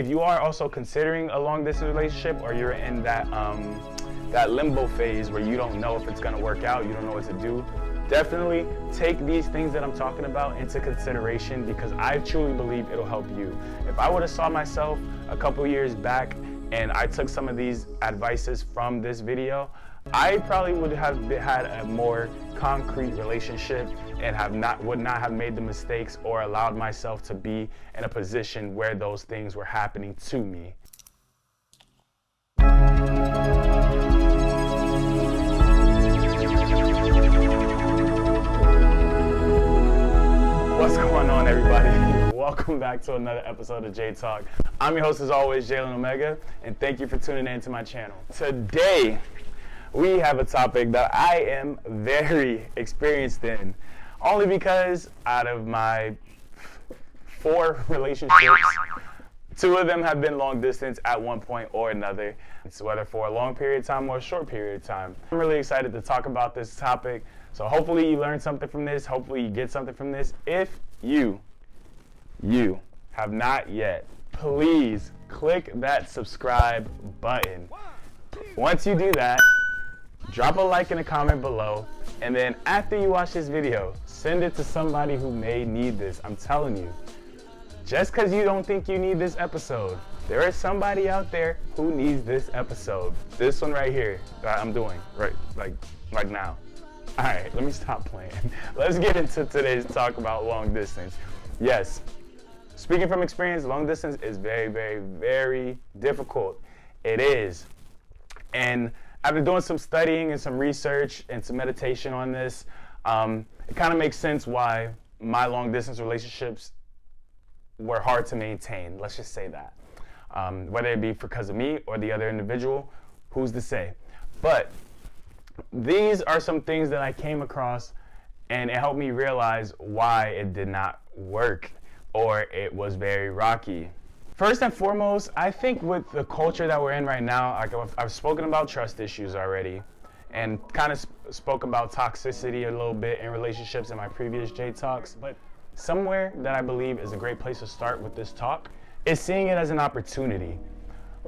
If you are also considering a long distance relationship, or you're in that that limbo phase where you don't know if it's gonna work out, you don't know what to do, definitely take these things that I'm talking about into consideration, because I truly believe it'll help you. If I would have saw myself a couple years back and I took some of these advices from this video, I probably would have had a more concrete relationship and would not have made the mistakes or allowed myself to be in a position where those things were happening to me. What's going on, everybody? Welcome back to another episode of JayTalk. I'm your host, as always, Jalen Omega, and thank you for tuning in to my channel. Today, we have a topic that I am very experienced in, only because out of my 4 relationships, 2 of them have been long distance at one point or another. It's whether for a long period of time or a short period of time. I'm really excited to talk about this topic. So hopefully you learn something from this. Hopefully you get something from this. If you have not yet, please click that subscribe button. Once you do that, drop a like and a comment below. And then after you watch this video, send it to somebody who may need this. I'm telling you, just because you don't think you need this episode, there is somebody out there who needs this episode. This one right here that I'm doing right now. All right, let me stop playing. Let's get into today's talk about long distance. Yes, speaking from experience, long distance is very, very, very difficult. It is. And after doing some studying and some research and some meditation on this, it kind of makes sense why my long distance relationships were hard to maintain. Let's just say that. Whether it be because of me or the other individual, who's to say? But these are some things that I came across, and it helped me realize why it did not work, or it was very rocky. First and foremost, I think with the culture that we're in right now, I've spoken about trust issues already, and kind of spoke about toxicity a little bit in relationships in my previous JayTalks. But somewhere that I believe is a great place to start with this talk is seeing it as an opportunity.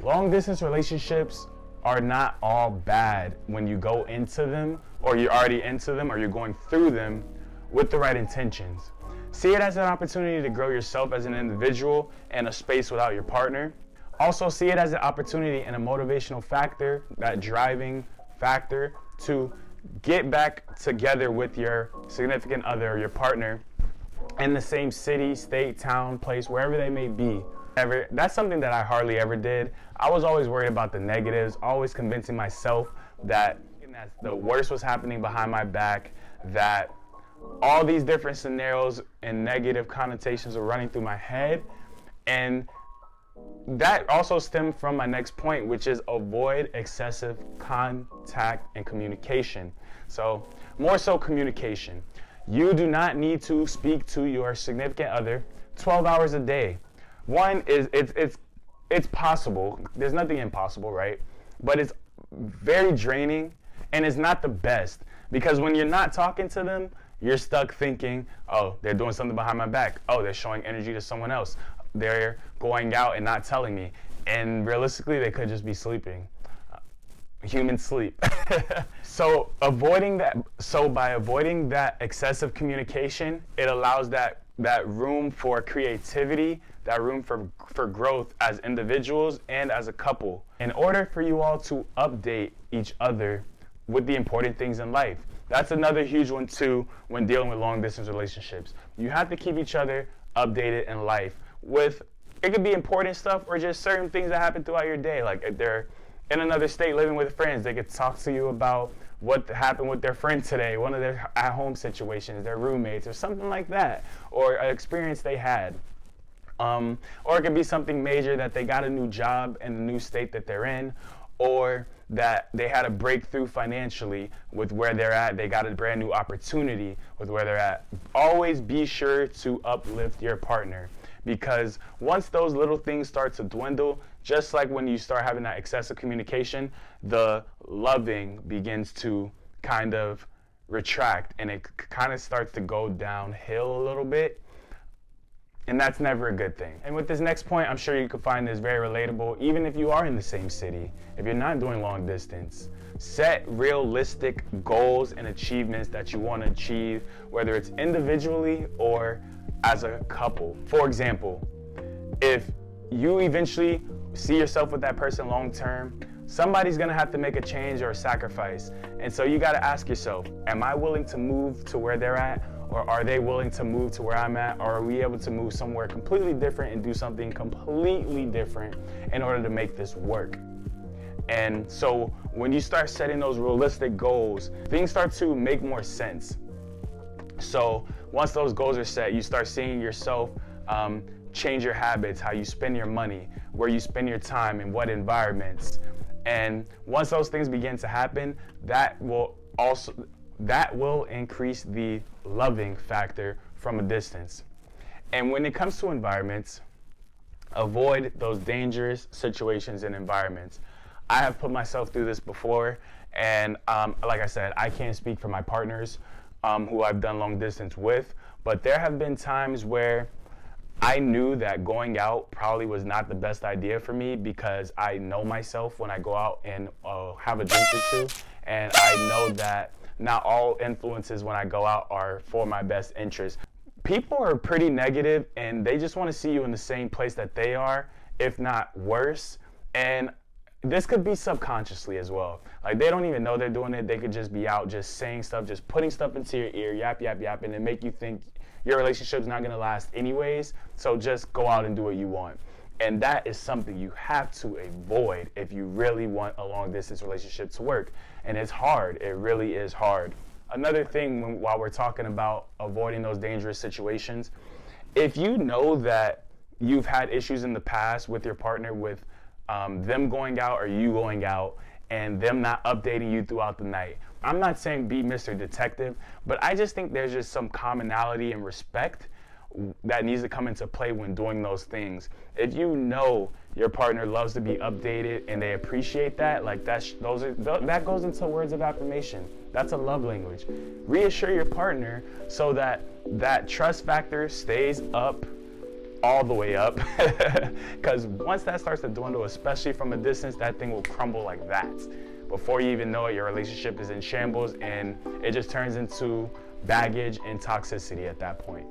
Long distance relationships are not all bad when you go into them, or you're already into them, or you're going through them with the right intentions. See it as an opportunity to grow yourself as an individual in a space without your partner. Also see it as an opportunity and a motivational factor, that driving factor to get back together with your significant other or your partner in the same city, state, town, place, wherever they may be. That's something that I hardly ever did. I was always worried about the negatives, always convincing myself that the worst was happening behind my back, that all these different scenarios and negative connotations were running through my head. And that also stemmed from my next point, which is avoid excessive contact and communication. So more so communication. You do not need to speak to your significant other 12 hours a day. One is it's possible. There's nothing impossible, right? But it's very draining, and it's not the best, because when you're not talking to them, you're stuck thinking, oh, they're doing something behind my back. Oh, they're showing energy to someone else. They're going out and not telling me. And realistically, they could just be sleeping. Human sleep. So by avoiding that excessive communication, it allows that room for creativity, that room for growth as individuals and as a couple, in order for you all to update each other with the important things in life. That's another huge one too when dealing with long distance relationships. You have to keep each other updated in life with, it could be important stuff or just certain things that happen throughout your day. Like if they're in another state living with friends, they could talk to you about what happened with their friend today, one of their at-home situations, their roommates, or something like that, or an experience they had. Or it could be something major, that they got a new job in the new state that they're in, or that they had a breakthrough financially with where they're at. They got a brand new opportunity with where they're at. Always be sure to uplift your partner, because once those little things start to dwindle, just like when you start having that excessive communication, the loving begins to kind of retract, and it kind of starts to go downhill a little bit. And that's never a good thing. And with this next point, I'm sure you can find this very relatable, even if you are in the same city. If you're not doing long distance, set realistic goals and achievements that you want to achieve, whether it's individually or as a couple. For example, if you eventually see yourself with that person long term, somebody's gonna have to make a change or a sacrifice. And so you gotta ask yourself, am I willing to move to where they're at? Or are they willing to move to where I'm at? Or are we able to move somewhere completely different and do something completely different in order to make this work? And so when you start setting those realistic goals, things start to make more sense. So once those goals are set, you start seeing yourself change your habits, how you spend your money, where you spend your time, in what environments. And once those things begin to happen, that will increase the loving factor from a distance. And when it comes to environments, avoid those dangerous situations and environments. I have put myself through this before, and like I said, I can't speak for my partners who I've done long distance with, but there have been times where I knew that going out probably was not the best idea for me, because I know myself when I go out and have a drink or two, and I know that not all influences when I go out are for my best interest. People are pretty negative, and they just want to see you in the same place that they are, if not worse. And this could be subconsciously as well. Like, they don't even know they're doing it. They could just be out just saying stuff, just putting stuff into your ear, yap, yap, yap, and then make you think your relationship's not gonna last anyways, so just go out and do what you want. And that is something you have to avoid if you really want a long distance relationship to work. And it's hard, it really is hard. Another thing, while we're talking about avoiding those dangerous situations, if you know that you've had issues in the past with your partner, with them going out or you going out, and them not updating you throughout the night. I'm not saying be Mr. Detective, but I just think there's just some commonality and respect that needs to come into play when doing those things. If you know your partner loves to be updated and they appreciate that, like that goes into words of affirmation. That's a love language. Reassure your partner so that that trust factor stays up, all the way up, because once that starts to dwindle, especially from a distance, that thing will crumble like that. Before you even know it, your relationship is in shambles, and it just turns into baggage and toxicity at that point.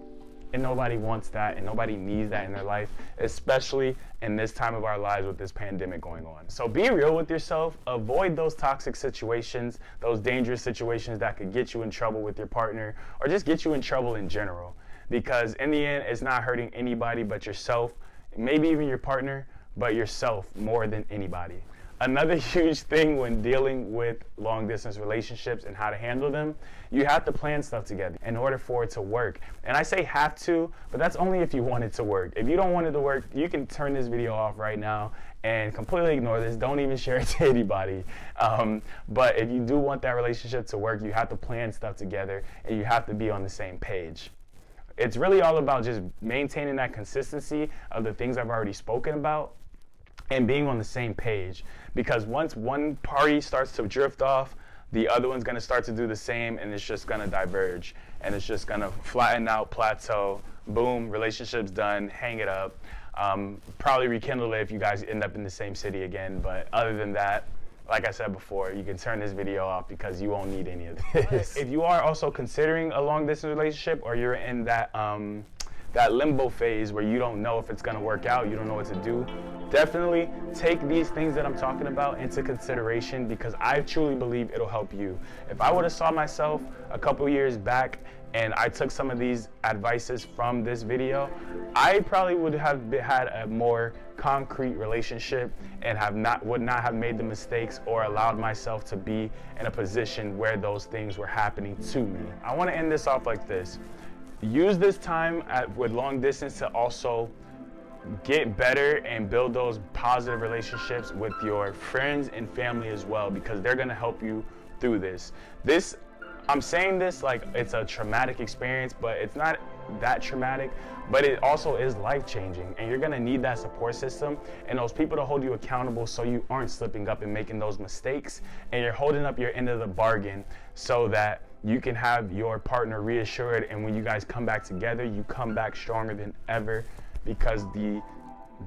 And nobody wants that, and nobody needs that in their life, especially in this time of our lives with this pandemic going on. So be real with yourself, avoid those toxic situations, those dangerous situations that could get you in trouble with your partner, or just get you in trouble in general. Because in the end, it's not hurting anybody but yourself, maybe even your partner, but yourself more than anybody. Another huge thing when dealing with long distance relationships and how to handle them, you have to plan stuff together in order for it to work. And I say have to, but that's only if you want it to work. If you don't want it to work, you can turn this video off right now and completely ignore this. Don't even share it to anybody. But if you do want that relationship to work, you have to plan stuff together, and you have to be on the same page. It's really all about just maintaining that consistency of the things I've already spoken about and being on the same page. Because once one party starts to drift off, the other one's gonna start to do the same, and it's just gonna diverge. And it's just gonna flatten out, plateau, boom, relationship's done, hang it up. Probably rekindle it if you guys end up in the same city again. But other than that, like I said before, you can turn this video off because you won't need any of this. If you are also considering a long distance relationship, or you're in that that limbo phase where you don't know if it's gonna work out, you don't know what to do, definitely take these things that I'm talking about into consideration, because I truly believe it'll help you. If I would have saw myself a couple years back and I took some of these advices from this video, I probably would have had a more concrete relationship and would not have made the mistakes or allowed myself to be in a position where those things were happening to me. I want to end this off like this. Use this time with long distance to also get better and build those positive relationships with your friends and family as well, because they're going to help you through this. I'm saying this like it's a traumatic experience, but it's not that traumatic, but it also is life-changing, and you're gonna need that support system and those people to hold you accountable so you aren't slipping up and making those mistakes, and you're holding up your end of the bargain so that you can have your partner reassured, and when you guys come back together, you come back stronger than ever, because the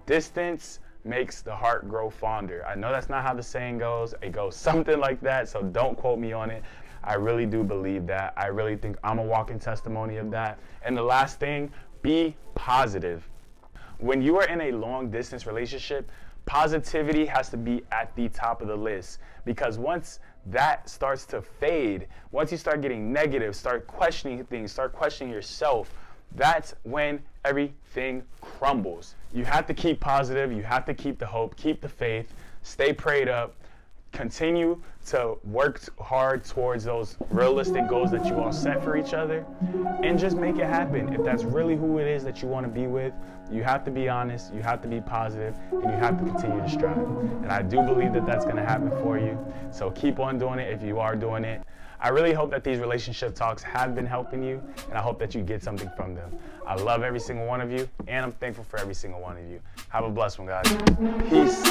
distance makes the heart grow fonder. I know that's not how the saying goes. It goes something like that, so don't quote me on it. I really do believe that. I really think I'm a walking testimony of that. And the last thing, be positive. When you are in a long distance relationship, positivity has to be at the top of the list, because once that starts to fade, once you start getting negative, start questioning things, start questioning yourself, that's when everything crumbles. You have to keep positive, you have to keep the hope, keep the faith, stay prayed up, continue to work hard towards those realistic goals that you all set for each other, and just make it happen. If that's really who it is that you want to be with, you have to be honest, you have to be positive, and you have to continue to strive. And I do believe that that's going to happen for you. So keep on doing it if you are doing it. I really hope that these relationship talks have been helping you, and I hope that you get something from them. I love every single one of you, and I'm thankful for every single one of you. Have a blessed one, guys. Peace.